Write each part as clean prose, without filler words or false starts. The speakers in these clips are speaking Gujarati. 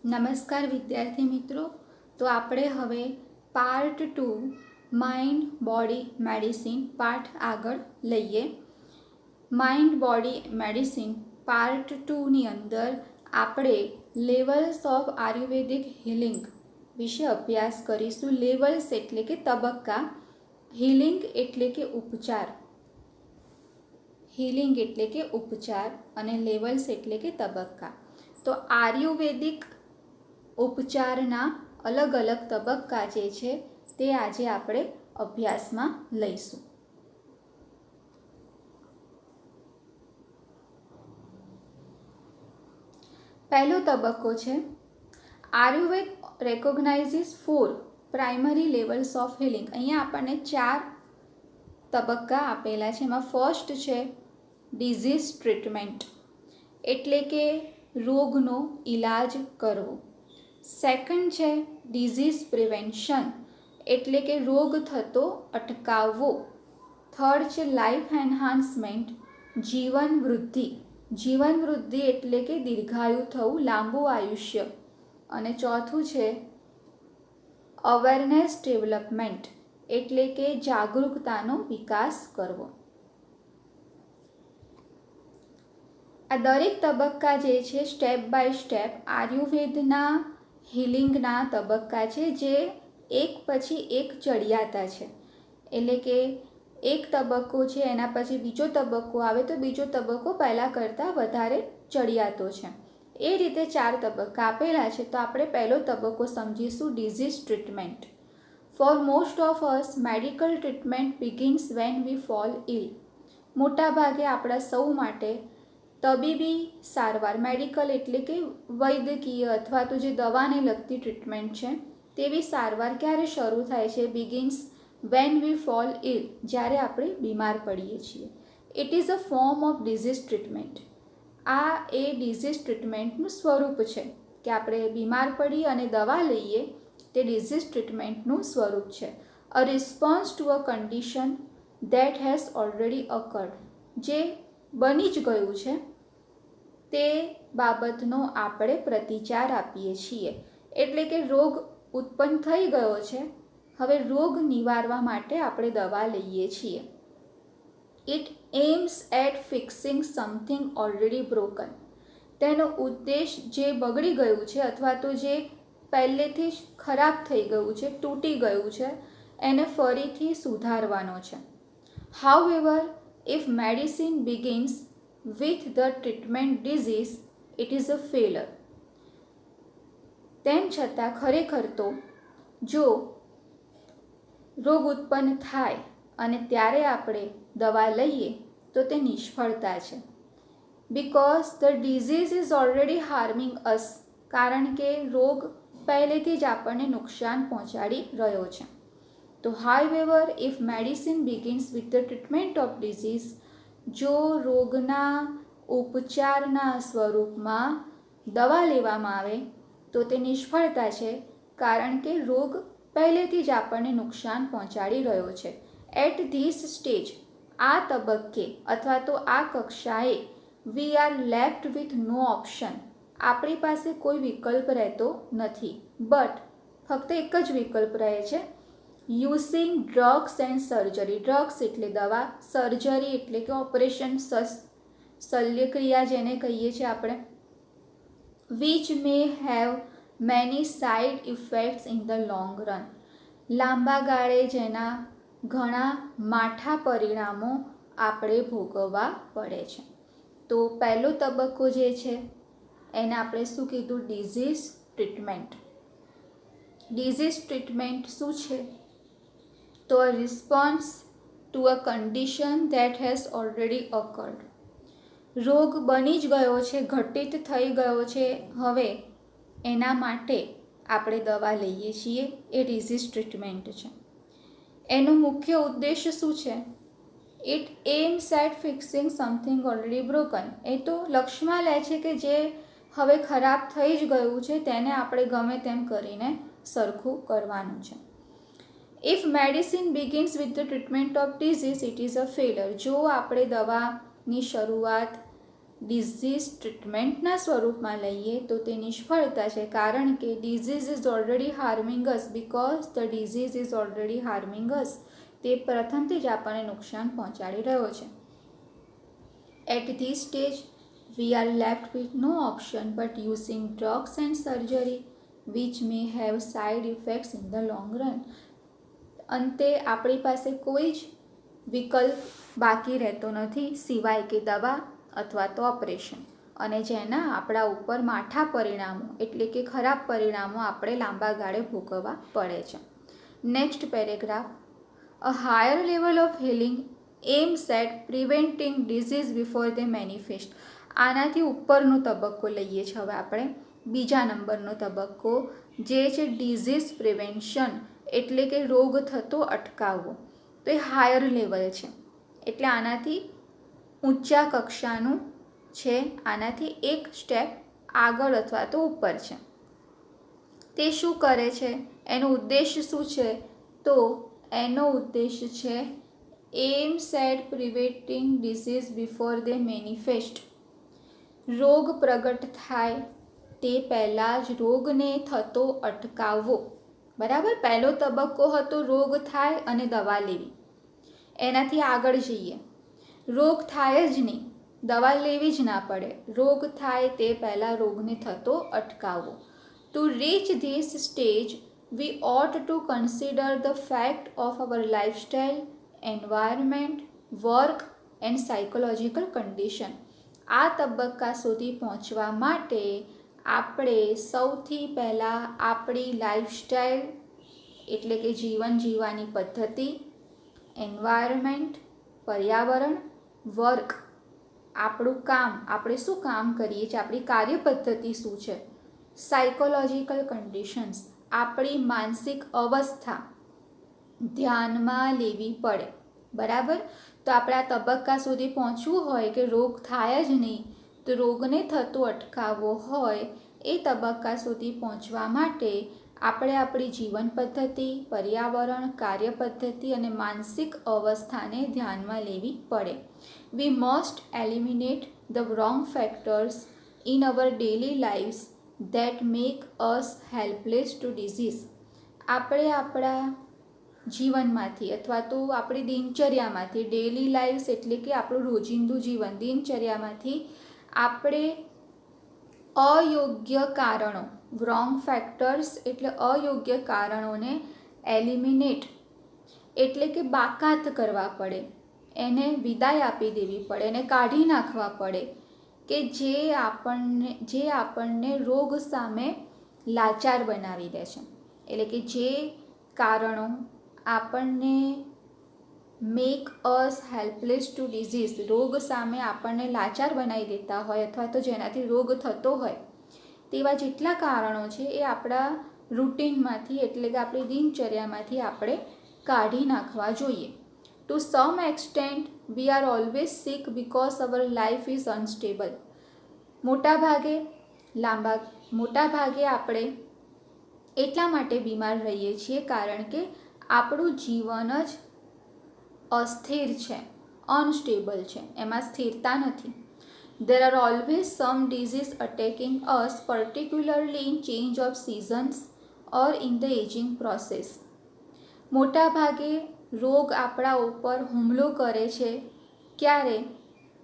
નમસ્કાર વિદ્યાર્થી મિત્રો. તો આપણે હવે પાર્ટ 2 માઇન્ડ બોડી મેડિસિન પાઠ આગળ લઈએ. માઇન્ડ બોડી મેડિસિન પાર્ટ 2ની અંદર આપણે લેવલ્સ ઓફ આયુર્વેદિક હિલિંગ વિશે અભ્યાસ કરીશું. લેવલ્સ એટલે કે તબક્કા, હિલિંગ એટલે કે ઉપચાર, હિલિંગ એટલે કે ઉપચાર અને લેવલ્સ એટલે કે તબક્કા. તો આયુર્વેદિક ઉપચારના અલગ અલગ તબક્કા જે છે તે આજે આપણે અભ્યાસમાં લઈશું. પહેલો તબક્કો છે Ayurveda recognises 4 primary levels of healing. અહીંયા આપણને 4 તબક્કા આપેલા છે. એમાં ફર્સ્ટ છે ડિઝીઝ ટ્રીટમેન્ટ એટલે કે રોગનો ઈલાજ કરવો. સેકન્ડ છે ડિઝીઝ પ્રિવેન્શન એટલે કે રોગ થતો અટકાવવો. થર્ડ છે લાઈફ એન્હાન્સમેન્ટ જીવન વૃદ્ધિ. જીવન વૃદ્ધિ એટલે કે દીર્ઘાયુ થવું, લાંબુ આયુષ્ય. અને ચોથું છે અવેરનેસ ડેવલપમેન્ટ એટલે કે જાગૃતતાનો વિકાસ કરવો. આ દરેક તબક્કા જે છે સ્ટેપ બાય સ્ટેપ આયુર્વેદના હિલિંગના તબક્કા છે, જે એક પછી એક ચડિયાતા છે. એટલે કે એક તબક્કો છે, એના પછી બીજો તબક્કો આવે તો બીજો તબક્કો પહેલાં કરતાં વધારે ચડિયાતો છે. એ રીતે 4 તબક્કા આપેલા છે. તો આપણે પહેલો તબક્કો સમજીશું, disease treatment. For most of us medical treatment begins when we fall ill. મોટાભાગે આપણા સૌ માટે તબીબી સારવાર, મેડિકલ એટલે કે વૈદ્યકીય અથવા તો જે દવાને લગતી ટ્રીટમેન્ટ છે તેવી સારવાર ક્યારે શરૂ થાય છે? બિગિન્સ વેન વી ફોલ ઇલ, જ્યારે આપણે બીમાર પડીએ છીએ. It is a form of disease treatment. આ એ ડિઝીઝ ટ્રીટમેન્ટનું સ્વરૂપ છે કે આપણે બીમાર પડીએ અને દવા લઈએ, તે ડિઝીઝ ટ્રીટમેન્ટનું સ્વરૂપ છે. A response to a condition that has already occurred. જે બની જ ગયું છે તે બાબતનો આપણે પ્રતિચાર આપીએ છીએ. એટલે કે રોગ ઉત્પન્ન થઈ ગયો છે, હવે રોગ નિવારવા માટે આપણે દવા લઈએ છીએ. It aims at fixing something already broken. તેનો ઉદ્દેશ જે બગડી ગયું છે અથવા તો જે પહેલેથી જ ખરાબ થઈ ગયું છે, તૂટી ગયું છે, એને ફરીથી સુધારવાનો છે. However, if medicine begins with the treatment disease, it is a failure. તેમ છતાં ખરેખર તો જો રોગ ઉત્પન્ન થાય અને ત્યારે આપણે દવા લઈએ તો તે નિષ્ફળતા છે. Because the disease is already harming us. કારણ કે રોગ પહેલેથી જ આપણને નુકસાન પહોંચાડી રહ્યો છે. તો however, if medicine begins with the treatment of disease, જો રોગના ઉપચારના સ્વરૂપમાં દવા લેવામાં આવે તો તે નિષ્ફળતા છે, કારણ કે રોગ પહેલેથી જ આપણને નુકસાન પહોંચાડી રહ્યો છે. એટ ધીસ સ્ટેજ, આ તબક્કે અથવા તો આ કક્ષાએ, we are left with no option. આપણી પાસે કોઈ વિકલ્પ રહેતો નથી. બટ ફક્ત એક જ વિકલ્પ રહે છે, using drugs and surgery. Drugs એટલે દવા, સર્જરી એટલે કે ઓપરેશન, શલ્યક્રિયા જેને કહીએ છીએ આપણે, which may have many side effects in the long run. લાંબા ગાળે જેના ઘણા માઠા પરિણામો આપણે ભોગવવા પડે છે. તો પહેલો તબક્કો જે છે એને આપણે શું કીધું? Disease treatment. ડિઝીઝ ટ્રીટમેન્ટ શું છે? તો a response to a condition that has already occurred. રોગ બની જ ગયો છે, ઘટિત થઈ ગયો છે, હવે એના માટે આપણે દવા લઈએ છીએ, એ ડિઝીઝ ટ્રીટમેન્ટ છે. એનો મુખ્ય ઉદ્દેશ શું છે? It aims at fixing something already broken. એ તો લક્ષ્યમાં લે છે કે જે હવે ખરાબ થઈ જ ગયું છે તેને આપણે ગમે તેમ કરીને સરખું કરવાનું છે. If medicine begins with the treatment of disease, it is a failure. જો આપણે દવાની શરૂઆત ડિઝીઝ ટ્રીટમેન્ટના સ્વરૂપમાં લઈએ તો તે નિષ્ફળતા છે, કારણ કે disease is already harming us. Because the disease is already harming us. તે પ્રથમથી જ આપણને નુકસાન પહોંચાડી રહ્યો છે. At this stage we are left with no option but using drugs and surgery which may have side effects in the long run. અંતે આપણી પાસે કોઈ જ વિકલ્પ બાકી રહેતો નથી સિવાય કે દવા અથવા તો ઓપરેશન, અને જેના આપણા ઉપર માઠા પરિણામો એટલે કે ખરાબ પરિણામો આપણે લાંબા ગાળે ભોગવવા પડે છે. Next paragraph. A higher level of healing aims at preventing disease before they manifest. આનાથી ઉપરનો તબક્કો લઈએ છીએ હવે આપણે, બીજા નંબરનો તબક્કો, જે છે ડિઝીઝ પ્રિવેન્શન એટલે કે રોગ થતો અટકાવવો. તો એ હાયર લેવલ છે એટલે આનાથી ઊંચા કક્ષાનું છે, આનાથી એક સ્ટેપ આગળ અથવા તો ઉપર છે. તે શું કરે છે, એનો ઉદ્દેશ શું છે, તો એનો ઉદ્દેશ છે aims at preventing disease before they manifest. રોગ પ્રગટ થાય તે પહેલાં જ રોગને થતો અટકાવવો. બરાબર, પહેલો તબક્કો હતો રોગ થાય અને દવા લેવી. એનાથી આગળ જઈએ, રોગ થાય જ નહીં, દવા લેવી જ ના પડે, રોગ થાય તે પહેલાં રોગને થતો અટકાવવો. To reach this stage we ought to consider the fact of our lifestyle, environment, work and psychological condition. આ તબક્કા સુધી પહોંચવા માટે આપણે સૌથી પહેલાં આપણી લાઈફસ્ટાઈલ એટલે કે જીવન જીવવાની પદ્ધતિ, એન્વાયરમેન્ટ પર્યાવરણ, વર્ક આપણું કામ, આપણે શું કામ કરીએ છીએ, આપણી કાર્ય પદ્ધતિ શું છે, સાયકોલોજીકલ કન્ડિશન્સ આપણી માનસિક અવસ્થા ધ્યાનમાં લેવી પડે. બરાબર, તો આપણે આ તબક્કા સુધી પહોંચવું હોય કે રોગ થાય જ નહીં તો રોગને થતો અટકાવવો હોય, એ તબક્કા સુધી પહોંચવા માટે આપણે આપણી જીવન પદ્ધતિ, પર્યાવરણ, કાર્ય પદ્ધતિ અને માનસિક અવસ્થાને ધ્યાનમાં લેવી પડે. We must eliminate the wrong factors in our daily lives that make us helpless to disease. આપણે આપણા જીવનમાંથી અથવા તો આપણી દિનચર્યામાંથી, ડેલી લાઈવ્સ એટલે કે આપણું રોજિંદુ જીવન, દિનચર્યામાંથી આપણે અયોગ્ય કારણો, રોંગ ફેક્ટર્સ એટલે અયોગ્ય કારણોને એલિમિનેટ એટલે કે બાકાત કરવા પડે, એને વિદાય આપી દેવી પડે, એને કાઢી નાખવા પડે કે જે આપણને રોગ સામે લાચાર બનાવી દે છે. એટલે કે જે કારણો આપણને make us helpless to disease, રોગ સામે આપણને લાચાર બનાવી દેતા હોય અથવા તો જેનાથી રોગ થતો હોય તેવા જેટલા કારણો છે એ આપણા રૂટીનમાંથી એટલે કે આપણી દિનચર્યામાંથી આપણે કાઢી નાખવા જોઈએ. To some extent we are always sick because our life is unstable. મોટાભાગે આપણે એટલા માટે બીમાર રહીએ છીએ કારણ કે આપણું જીવન જ અસ્થિર છે, અનસ્ટેબલ છે, એમાં સ્થિરતા નથી. There are always some disease attacking us, particularly in change of seasons or in the aging process. મોટા ભાગે રોગ આપણા ઉપર હુમલો કરે છે ક્યારે,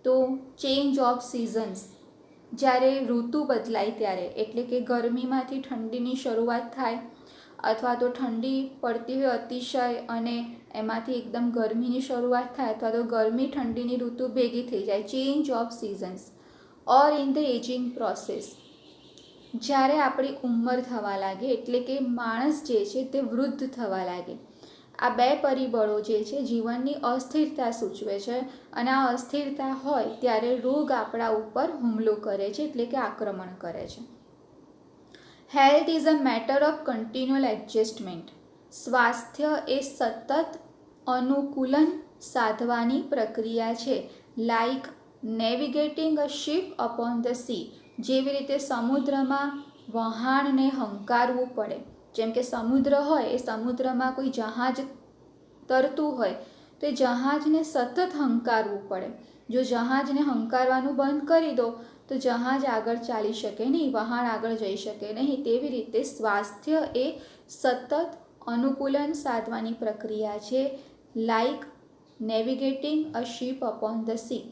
તો ચેન્જ ઓફ સિઝન્સ, જ્યારે ઋતુ બદલાય ત્યારે, એટલે કે ગરમીમાંથી ઠંડીની શરૂઆત થાય અથવા તો ઠંડી પડતી હોય અતિશય અને એમાંથી એકદમ ગરમીની શરૂઆત થાય અથવા તો ગરમી ઠંડીની ઋતુ ભેગી થઈ જાય, change of seasons. Or in the ageing process, જ્યારે આપણી ઉંમર થવા લાગે એટલે કે માણસ જે છે તે વૃદ્ધ થવા લાગે. આ બે પરિબળો જે છે જીવનની અસ્થિરતા સૂચવે છે અને આ અસ્થિરતા હોય ત્યારે રોગ આપણા ઉપર હુમલો કરે છે એટલે કે આક્રમણ કરે છે. Health is a matter of કન્ટિન્યુઅલ adjustment. સ્વાસ્થ્ય એ સતત અનુકૂલન સાધવાની પ્રક્રિયા છે. Like navigating a ship upon the sea, જેવી રીતે સમુદ્રમાં વહાણને હંકારવું પડે. જેમ કે સમુદ્ર હોય, એ સમુદ્રમાં કોઈ જહાજ તરતું હોય તો એ જહાજને સતત હંકારવું પડે, જો જહાજને હંકારવાનું બંધ કરી દો તો જહાજ આગળ ચાલી શકે નહીં, વહાણ આગળ જઈ શકે નહીં. તેવી રીતે સ્વાસ્થ્ય એ સતત અનુકૂલન સાધવાની પ્રક્રિયા છે. Like navigating a ship upon the sea,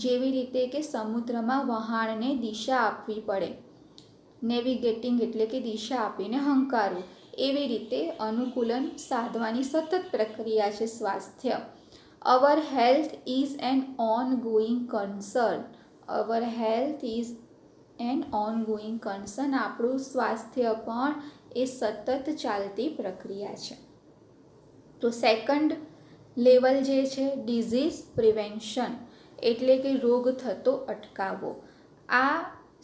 જેવી રીતે કે સમુદ્રમાં વહાણને દિશા આપવી પડે. નેવિગેટિંગ એટલે કે દિશા આપીને હંકારવું. એવી રીતે અનુકૂલન સાધવાની સતત પ્રક્રિયા છે સ્વાસ્થ્ય. અવર health is an on going concern. Hour health is an on going concern. આપણું સ્વાસ્થ્ય પણ એ સતત ચાલતી પ્રક્રિયા છે. તો સેકન્ડ લેવલ જે છે ડિઝીઝ પ્રિવેન્શન, એટલે કે રોગ થતો અટકાવવો. આ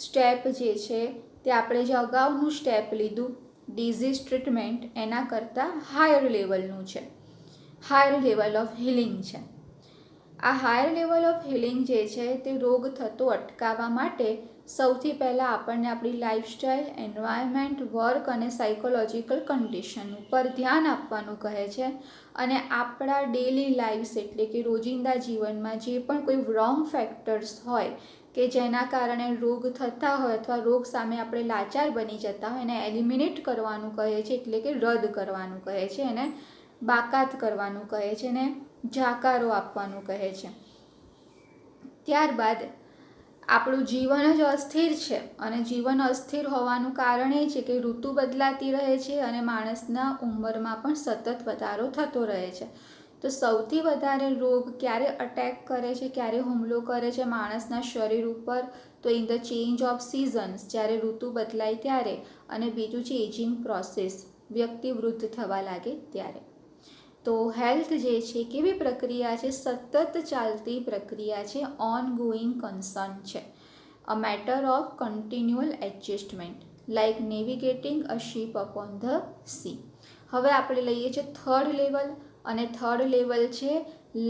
સ્ટેપ જે છે તે આપણે જે અગાઉનું સ્ટેપ લીધું ડિઝીઝ ટ્રીટમેન્ટ એના કરતાં હાયર લેવલનું છે, હાયર લેવલ ઓફ હિલિંગ છે. આ હાયર લેવલ ઓફ હિલિંગ જે છે તે રોગ થતો અટકાવવા માટે સૌથી પહેલાં આપણને આપણી લાઈફસ્ટાઈલ, એન્વાયરમેન્ટ, વર્ક અને સાયકોલોજીકલ કન્ડિશન ઉપર ધ્યાન આપવાનું કહે છે. અને આપણા ડેલી લાઈફ્સ એટલે કે રોજિંદા જીવનમાં જે પણ કોઈ રોંગ ફેક્ટર્સ હોય કે જેના કારણે રોગ થતા હોય અથવા રોગ સામે આપણે લાચાર બની જતા હોય એને એલિમિનેટ કરવાનું કહે છે, એટલે કે રદ કરવાનું કહે છે, એને બાકાત કરવાનું કહે છે, એને જાકારો આપવાનું કહે છે. ત્યારબાદ આપણું જીવન જ અસ્થિર છે અને જીવન અસ્થિર હોવાનું કારણ એ છે કે ઋતુ બદલાતી રહે છે અને માણસના ઉંમરમાં પણ સતત વધારો થતો રહે છે. તો સૌથી વધારે રોગ ક્યારે અટેક કરે છે, ક્યારે હુમલો કરે છે માણસના શરીર ઉપર? તો in the change of seasons, જ્યારે ઋતુ બદલાય ત્યારે. અને બીજું છે એજિંગ પ્રોસેસ, વ્યક્તિ વૃદ્ધ થવા લાગે ત્યારે. તો હેલ્થ જે છે કેવી પ્રક્રિયા છે? સતત ચાલતી પ્રક્રિયા છે, ઓન ગોઈંગ કન્સર્ન છે. અ matter of કન્ટિન્યુઅલ adjustment like navigating a ship upon the sea. હવે આપણે લઈએ છીએ થર્ડ લેવલ, અને થર્ડ લેવલ છે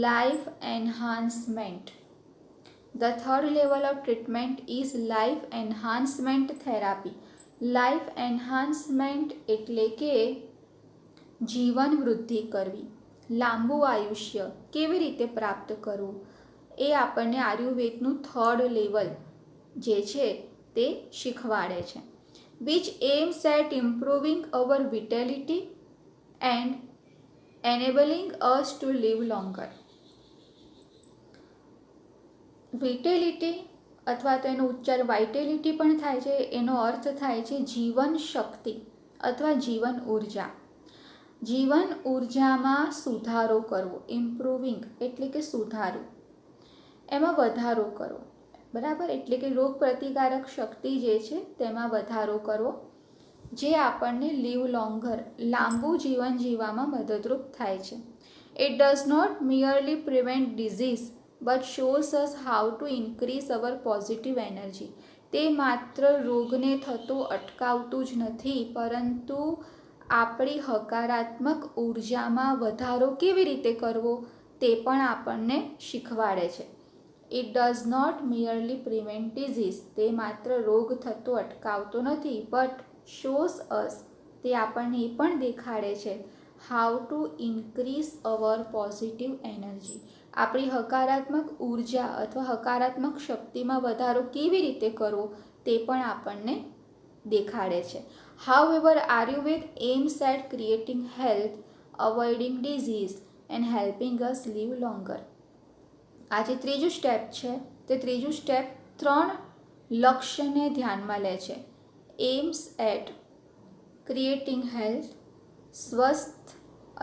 life enhancement. The third level of treatment is life enhancement therapy. Life enhancement એટલે કે જીવન વૃદ્ધિ કરવી, લાંબુ આયુષ્ય કેવી રીતે પ્રાપ્ત કરવું, એ આપણને આયુર્વેદનું થર્ડ લેવલ જે છે તે શીખવાડે છે. Which aims at improving our vitality and enabling us to live longer. Vitality અથવા તો એનો ઉચ્ચાર વાઇટેલિટી પણ થાય છે. એનો અર્થ થાય છે જીવન શક્તિ અથવા જીવન ઉર્જા. જીવન ઉર્જામાં સુધારો કરવો, ઇમ્પ્રુવિંગ એટલે કે સુધારવું, એમાં વધારો કરવો, બરાબર. એટલે કે રોગ પ્રતિકારક શક્તિ જે છે તેમાં વધારો કરવો, જે આપણને લીવ લોંગર, લાંબુ જીવન જીવવામાં મદદરૂપ થાય છે. It does not merely prevent disease but shows us how to increase our positive energy. તે માત્ર રોગને થતો અટકાવતું જ નથી, પરંતુ આપણી હકારાત્મક ઉર્જામાં વધારો કેવી રીતે કરવો તે પણ આપણને શીખવાડે છે. It does not merely prevent disease, તે માત્ર રોગ થતો અટકાવતો નથી, બટ શોઝ અસ, તે આપણને એ પણ દેખાડે છે how to increase our positive energy, આપણી હકારાત્મક ઉર્જા અથવા હકારાત્મક શક્તિમાં વધારો કેવી રીતે કરવો તે પણ આપણને દેખાડે છે. However, Ayurveda aims at creating health, avoiding disease and helping us live longer. આ જે ત્રીજું સ્ટેપ છે તે ત્રીજું સ્ટેપ 3 લક્ષ્યને ધ્યાનમાં લે છે. એમ્સ એટ ક્રિએટિંગ હેલ્થ, સ્વસ્થ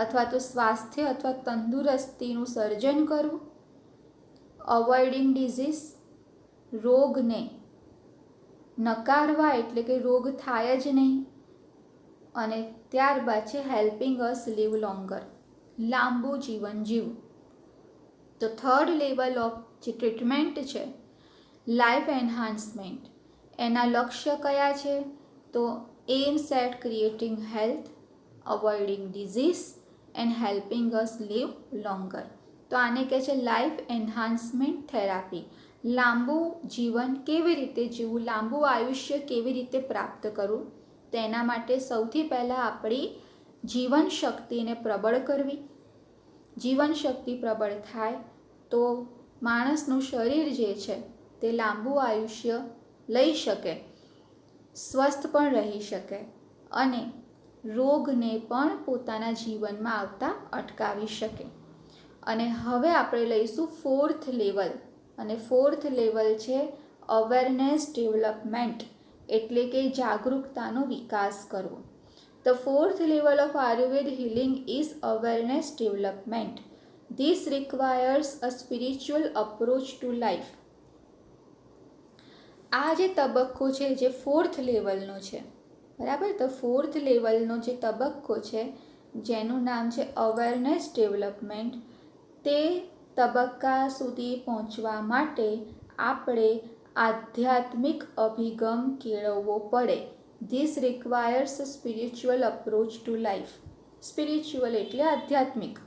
અથવા તો સ્વાસ્થ્ય અથવા તંદુરસ્તીનું સર્જન કરવું, અવોઇડિંગ ડિઝીઝ, રોગને નકારવા એટલે કે રોગ થાય જ નહીં, અને ત્યારબાદ છે હેલ્પિંગ અસ લીવ લોંગર, લાંબુ જીવન જીવવું. તો થર્ડ લેવલ ઓફ જે ટ્રીટમેન્ટ છે લાઈફ એન્હાન્સમેન્ટ, એના લક્ષ્ય કયા છે? તો aims at creating health, avoiding disease and helping us live longer. તો આને કહે છે લાઈફ એન્હાન્સમેન્ટ થેરાપી. લાંબુ જીવન કેવી રીતે જીવવું, લાંબુ આયુષ્ય કેવી રીતે પ્રાપ્ત કરવું, તેના માટે સૌથી પહેલાં આપણી જીવન શક્તિને પ્રબળ કરવી. જીવન શક્તિ પ્રબળ થાય તો માણસનું શરીર જે છે તે લાંબુ આયુષ્ય લઈ શકે, સ્વસ્થ પણ રહી શકે અને રોગને પણ પોતાના જીવનમાં આવતા અટકાવી શકે. અને હવે આપણે લઈશું 4th લેવલ, અને 4th લેવલ છે અવેરનેસ ડેવલપમેન્ટ, એટલે કે જાગૃતતાનો વિકાસ કરવો. The 4th level of Ayurveda healing is awareness development. This requires a spiritual approach to life. આ જે તબક્કો છે જે 4th લેવલનો છે, બરાબર. તો 4th લેવલનો જે તબક્કો છે જેનું નામ છે અવેરનેસ ડેવલપમેન્ટ, તે તબક્કા સુધી પહોંચવા માટે આપણે આધ્યાત્મિક અભિગમ કેળવવો પડે. This requires a spiritual approach to life. Spiritual એટલે આધ્યાત્મિક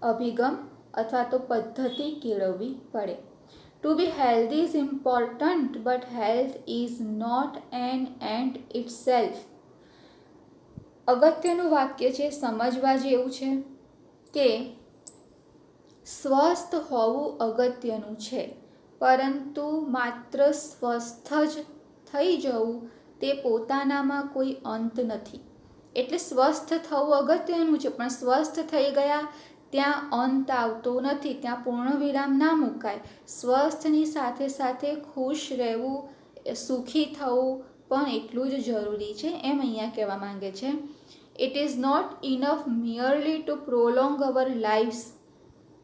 અભિગમ અથવા તો પદ્ધતિ કેળવવી પડે. To be healthy is important, but health is not an end itself. અગત્યનું વાક્ય છે, સમજવા જેવું છે કે સ્વસ્થ હોવું અગત્યનું છે, પરંતુ માત્ર સ્વસ્થ જ થઈ જવું તે પોતાનામાં કોઈ અંત નથી. એટલે સ્વસ્થ થવું અગત્યનું છે, પણ સ્વસ્થ થઈ ગયા ત્યાં અંત આવતો નથી, ત્યાં પૂર્ણ વિરામ ના મુકાય. સ્વસ્થની સાથે સાથે ખુશ રહેવું, સુખી થવું પણ એટલું જ જરૂરી છે, એમ અહીંયા કહેવા માંગે છે. It is not enough merely to prolong our lives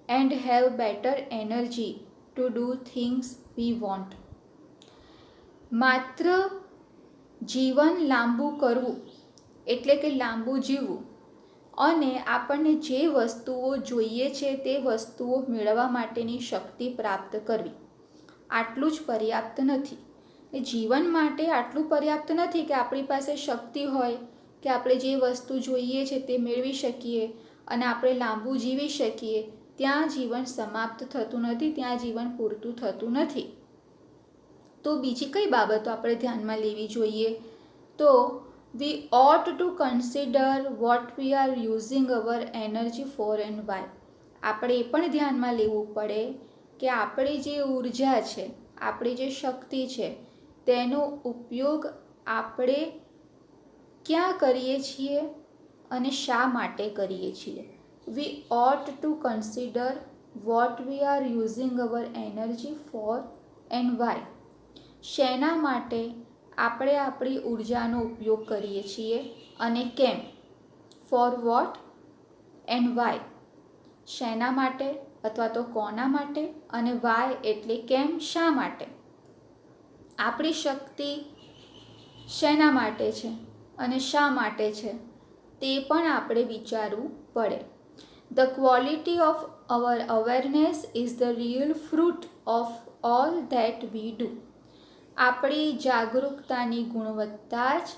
and have better energy to do things we want. માત્ર જીવન લાંબુ કરવું એટલે કે લાંબુ જીવવું અને આપણને જે વસ્તુઓ જોઈએ છે તે વસ્તુઓ મેળવવા માટેની શક્તિ પ્રાપ્ત કરવી, આટલું જ પર્યાપ્ત નથી. જીવન માટે આટલું પર્યાપ્ત નથી કે આપણી પાસે શક્તિ હોય કે આપણે જે વસ્તુ જોઈએ છે તે મેળવી શકીએ અને આપણે લાંબુ જીવી શકીએ. ત્યાં જીવન સમાપ્ત થતું નથી, ત્યાં જીવન પૂરતું થતું નથી. તો બીજી કઈ બાબતો આપણે ધ્યાનમાં લેવી જોઈએ? તો we ought to consider what we are using our energy for and why. આપણે એ પણ ધ્યાનમાં લેવું પડે કે આપણી જે ઉર્જા છે, આપણી જે શક્તિ છે, તેનો ઉપયોગ આપણે ક્યાં કરીએ છીએ અને શા માટે કરીએ છીએ. We ought to consider what we are using our energy for and why. શેના માટે આપણે આપણી ઉર્જાનો ઉપયોગ કરીએ છીએ અને કેમ. ફોર વોટ એન્ડ વાય, શેના માટે અથવા તો કોના માટે, અને વાય એટલે કેમ, શા માટે. આપણી શક્તિ શેના માટે છે અને શા માટે છે તે પણ આપણે વિચારવું પડે. The quality of our awareness is the real fruit of all that we do. આપણી જાગૃતતાની ગુણવત્તા જ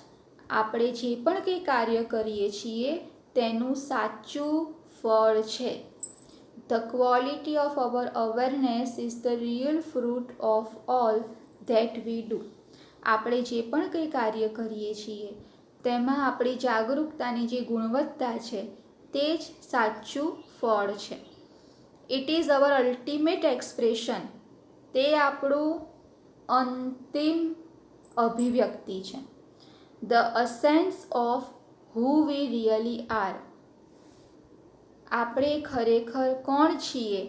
આપણે જે પણ કંઈ કાર્ય કરીએ છીએ તેનું સાચું ફળ છે. The quality of our awareness is the real fruit of all that we do. આપણે જે પણ કંઈ કાર્ય કરીએ છીએ તેમાં આપણી જાગૃતતાની જે ગુણવત્તા છે તે જ સાચું ફળ છે. It is our ultimate expression, તે આપણું અંતિમ અભિવ્યક્તિ છે. The essence of who we really are, આપણે ખરેખર કોણ છીએ,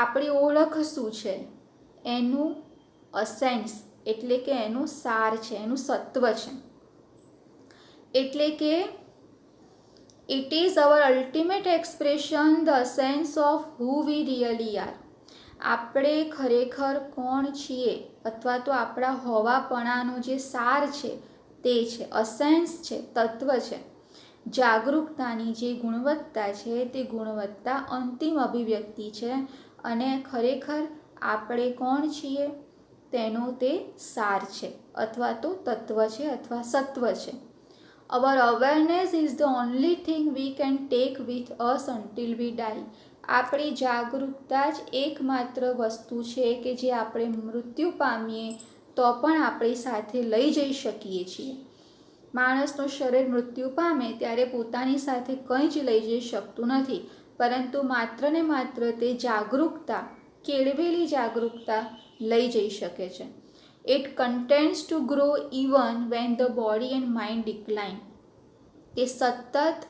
આપણી ઓળખ શું છે, એનું અસેન્સ એટલે કે એનું સાર છે, એનું સત્વ છે. એટલે કે it is our ultimate expression, the essence of who we really are. આપણે ખરેખર કોણ છીએ અથવા તો આપણા હોવાપણાનો જે સાર છે તે છે, અસેન્સ છે, તત્વ છે. જાગૃતતાની જે ગુણવત્તા છે તે ગુણવત્તા અંતિમ અભિવ્યક્તિ છે અને ખરેખર આપણે કોણ છીએ તેનો તે સાર છે અથવા તો તત્વ છે અથવા સત્વ છે. Our awareness is the only thing we can take with us until we die. આપણી જાગૃતતા જ એકમાત્ર વસ્તુ છે કે જે આપણે મૃત્યુ પામીએ તો પણ આપણી સાથે લઈ જઈ શકીએ છીએ. માણસનું શરીર મૃત્યુ પામે ત્યારે પોતાની સાથે કંઈ જ લઈ જઈ શકતું નથી, પરંતુ માત્ર ને માત્ર તે જાગૃતતા કેળવેલી જાગૃતતા લઈ જઈ શકે છે. It contains two grow even when the body and mind decline. તે સતત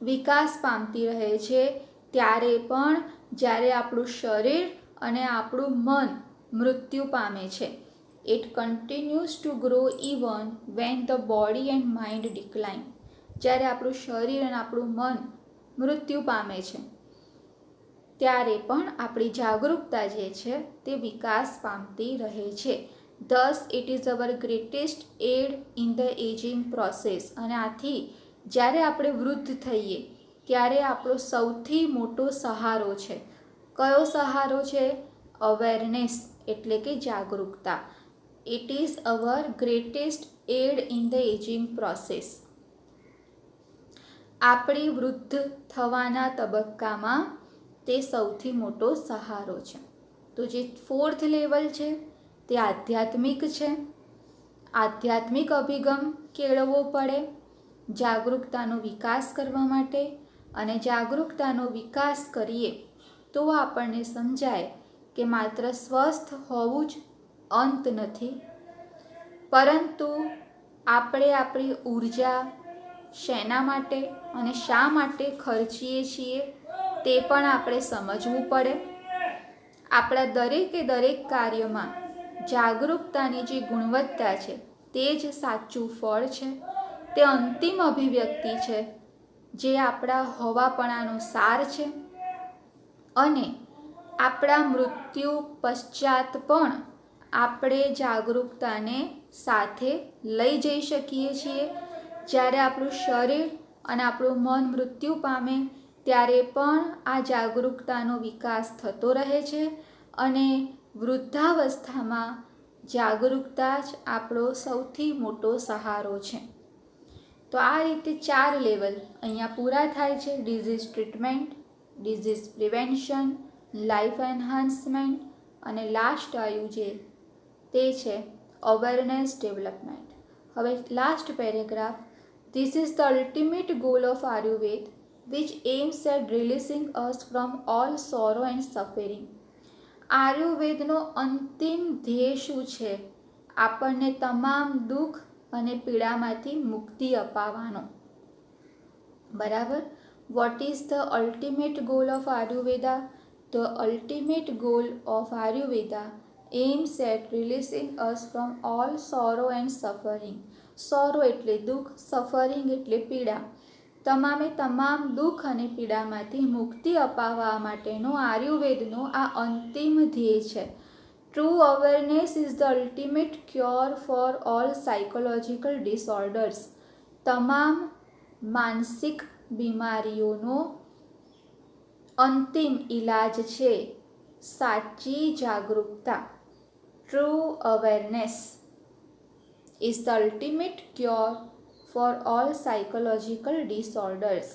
વિકાસ પામતી રહે છે ત્યારે પણ જ્યારે આપણું શરીર અને આપણું મન મૃત્યુ પામે છે. It continues two grow even when the body and mind decline. જ્યારે આપણું શરીર અને આપણું મન મૃત્યુ પામે છે ત્યારે પણ આપણી જાગૃતતા જે છે તે વિકાસ પામતી રહે છે. Thus it is our greatest aid in the ageing process. અને આથી જ્યારે આપણે વૃદ્ધ થઈએ ત્યારે આપણો સૌથી મોટો સહારો છે. કયો સહારો છે? અવેરનેસ એટલે કે જાગૃતતા. It is our greatest aid in the ageing process. આપણી વૃદ્ધ થવાના તબક્કામાં તે સૌથી મોટો સહારો છે. તો જે 4th લેવલ છે તે આધ્યાત્મિક છે. આધ્યાત્મિક અભિગમ કેળવવો પડે જાગૃતતાનો વિકાસ કરવા માટે. અને જાગૃતતાનો વિકાસ કરીએ તો આપણને સમજાય કે માત્ર સ્વસ્થ હોવું જ અંત નથી, પરંતુ આપણે આપણી ઉર્જા શેના માટે અને શા માટે ખર્ચીએ છીએ તે પણ આપણે સમજવું પડે. આપણા દરેકે દરેક કાર્યમાં જાગૃતતાની જે ગુણવત્તા છે તે જ સાચું ફળ છે. તે અંતિમ અભિવ્યક્તિ છે જે આપણા હોવાપણાનો સાર છે. અને આપણા મૃત્યુ પશ્ચાત પણ આપણે જાગૃતતાને સાથે લઈ જઈ શકીએ છીએ. જ્યારે આપણું શરીર અને આપણું મન મૃત્યુ પામે ત્યારે પણ આ જાગૃતતાનો વિકાસ થતો રહે છે. અને વૃદ્ધાવસ્થામાં જાગૃતતા જ આપણો સૌથી મોટો સહારો છે. તો આ રીતે 4 લેવલ અહીંયા પૂરા થાય છે. Disease treatment, disease prevention, life enhancement અને લાસ્ટ આવ્યું જે તે છે અવેરનેસ ડેવલપમેન્ટ. હવે last paragraph. This is the ultimate goal of Ayurveda which aims at releasing us from all sorrow and suffering. આયુર્વેદનો અંતિમ ધ્યેય શું છે? આપણને તમામ દુઃખ અને પીડામાંથી મુક્તિ અપાવવાનો. બરાબર. What is the ultimate goal of Ayurveda? The ultimate goal of Ayurveda aims at releasing us from all sorrow and suffering. Sorrow એટલે દુઃખ, સફરિંગ એટલે પીડા. તમામે તમામ દુઃખ અને પીડામાંથી મુક્તિ અપાવવા માટેનો આયુર્વેદનો આ અંતિમ ધ્યેય છે. True awareness is the ultimate cure for all psychological disorders. તમામ માનસિક બીમારીઓનો અંતિમ ઈલાજ છે સાચી જાગૃતતા. True awareness is the ultimate cure for all psychological disorders.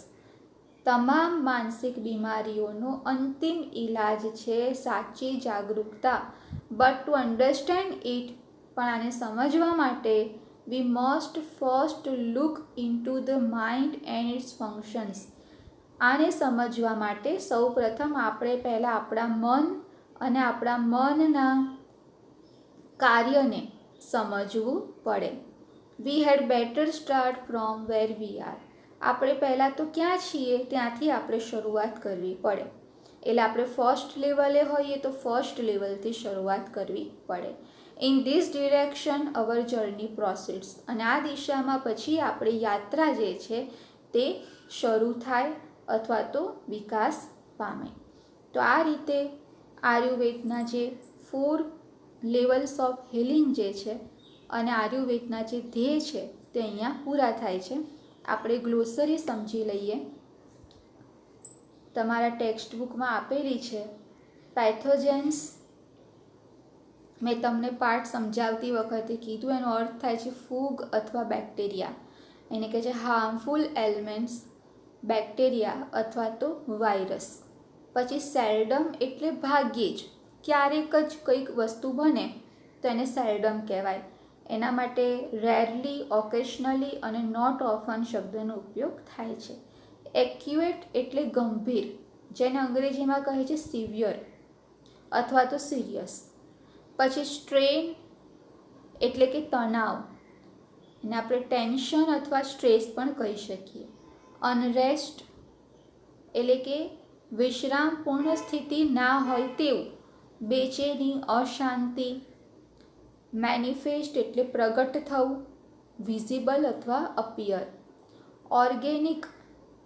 તમામ માનસિક બીમારીઓનો અંતિમ ઈલાજ છે સાચી જાગૃતતા. બટ ટુ અન્ડરસ્ટેન્ડ ઇટ, પણ આને સમજવા માટે we must first look into the mind and its functions. આને સમજવા માટે સૌપ્રથમ આપણે પહેલાં આપણા મન અને આપણા મનના કાર્યને સમજવું પડે. We had better start from where we are. આપણે પહેલાં તો ક્યાં છીએ ત્યાંથી આપણે શરૂઆત કરવી પડે. એટલે આપણે ફર્સ્ટ લેવલે હોઈએ તો ફર્સ્ટ લેવલથી શરૂઆત કરવી પડે. In this direction our journey proceeds. અને આ દિશામાં પછી આપણી યાત્રા જે છે તે શરૂ થાય અથવા તો વિકાસ પામે. તો આ રીતે આયુર્વેદના જે 4 લેવલ્સ ઓફ હિલિંગ જે છે અને આયુર્વેદના જે ધ્યેય છે તે અહીંયા પૂરા થાય છે. આપણે ગ્લોસરી સમજી લઈએ. તમારા ટેક્સ્ટ બુકમાં આપેલી છે. પેથોજેન્સ મેં તમને પાઠ સમજાવતી વખતે કીધું, એનો અર્થ થાય છે ફૂગ અથવા બેક્ટેરિયા. એને કહે છે હાર્મફુલ એલિમેન્ટ્સ, બેક્ટેરિયા અથવા તો વાયરસ. પછી સેલ્ડમ એટલે ભાગ્યે જ, ક્યારેક જ કંઈક વસ્તુ બને તો એને સેલ્ડમ કહેવાય. એના માટે રેરલી, ઓકેશનલી અને નોટ ઓફન શબ્દનો ઉપયોગ થાય છે. એક્યુએટ એટલે ગંભીર, જેને અંગ્રેજીમાં કહે છે સિવિયર. અથવા તો સિરિયસ. પછી સ્ટ્રેન એટલે કે તણાવ, એને આપણે ટેન્શન અથવા સ્ટ્રેસ પણ કહી શકીએ. અનરેસ્ટ એટલે કે વિશ્રામપૂર્ણ સ્થિતિ ના હોય તેવું, બેચેની, અશાંતિ. મેનિફેસ્ટ એટલે પ્રગટ થવું, વિઝિબલ અથવા અપિયર. ઓર્ગેનિક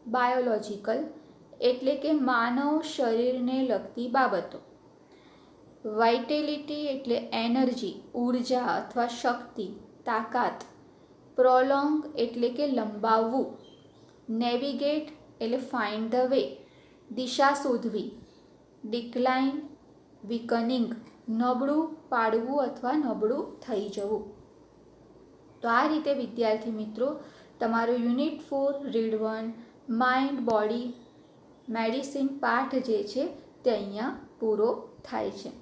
બાયોલોજિકલ એટલે કે માનવ શરીરને લગતી બાબતો. વાઇટેલિટી એટલે એનર્જી, ઉર્જા અથવા શક્તિ, તાકાત. પ્રોલોંગ એટલે કે લંબાવવું. નેવિગેટ એટલે ફાઇન્ડ ધ વે, દિશા શોધવી. ડિક્લાઇન, વીકનિંગ, નબળું પાડવું અથવા નબળું થઈ જવું. તો આ રીતે વિદ્યાર્થી મિત્રો તમારું unit 4 read 1 mind body medicine પાઠ જે છે તે અહીંયા પૂરો થાય છે.